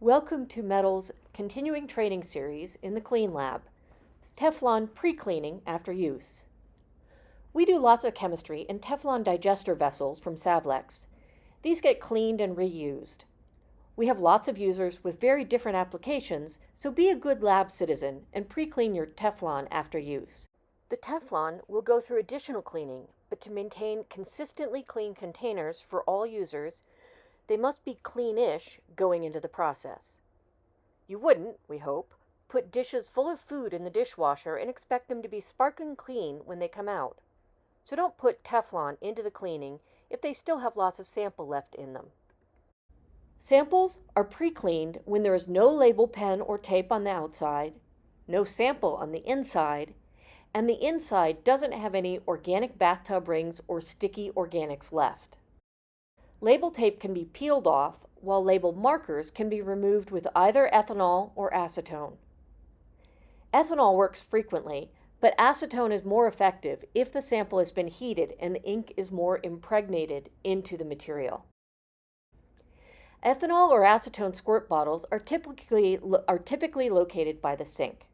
Welcome to Metal's continuing training series in the Clean Lab, Teflon pre-cleaning after use. We do lots of chemistry in Teflon digester vessels from Savlex. These get cleaned and reused. We have lots of users with very different applications, so be a good lab citizen and pre-clean your Teflon after use. The Teflon will go through additional cleaning, but to maintain consistently clean containers for all users, they must be clean-ish going into the process. You wouldn't, we hope, put dishes full of food in the dishwasher and expect them to be sparkling clean when they come out. So don't put Teflon into the cleaning if they still have lots of sample left in them. Samples are pre-cleaned when there is no label pen or tape on the outside, no sample on the inside, and the inside doesn't have any organic bathtub rings or sticky organics left. Label tape can be peeled off, while label markers can be removed with either ethanol or acetone. Ethanol works frequently, but acetone is more effective if the sample has been heated and the ink is more impregnated into the material. Ethanol or acetone squirt bottles are typically located by the sink.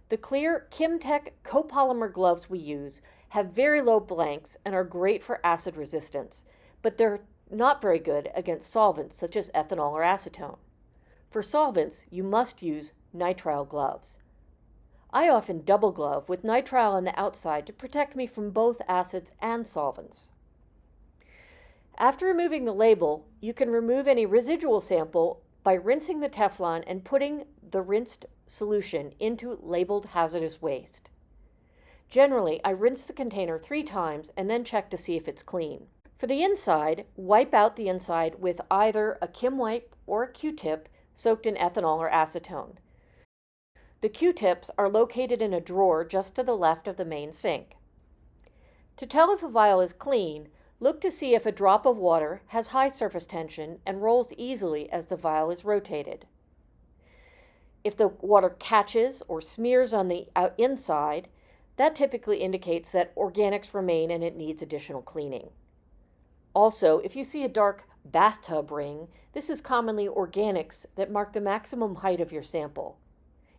The clear Kimtech copolymer gloves we use have very low blanks and are great for acid resistance, but they're not very good against solvents such as ethanol or acetone. For solvents, you must use nitrile gloves. I often double glove with nitrile on the outside to protect me from both acids and solvents. After removing the label, you can remove any residual sample by rinsing the Teflon and putting the rinsed solution into labeled hazardous waste. Generally, I rinse the container 3 times and then check to see if it's clean. For the inside, wipe out the inside with either a Kim wipe or a Q-tip soaked in ethanol or acetone. The Q-tips are located in a drawer just to the left of the main sink. To tell if a vial is clean, look to see if a drop of water has high surface tension and rolls easily as the vial is rotated. If the water catches or smears on the inside, that typically indicates that organics remain and it needs additional cleaning. Also, if you see a dark bathtub ring, this is commonly organics that mark the maximum height of your sample.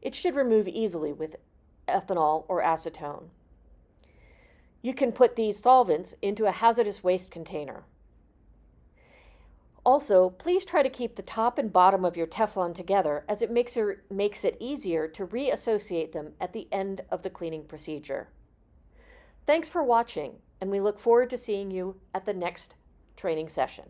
It should remove easily with ethanol or acetone. You can put these solvents into a hazardous waste container. Also, please try to keep the top and bottom of your Teflon together as it makes it easier to reassociate them at the end of the cleaning procedure. Thanks for watching, and we look forward to seeing you at the next training session.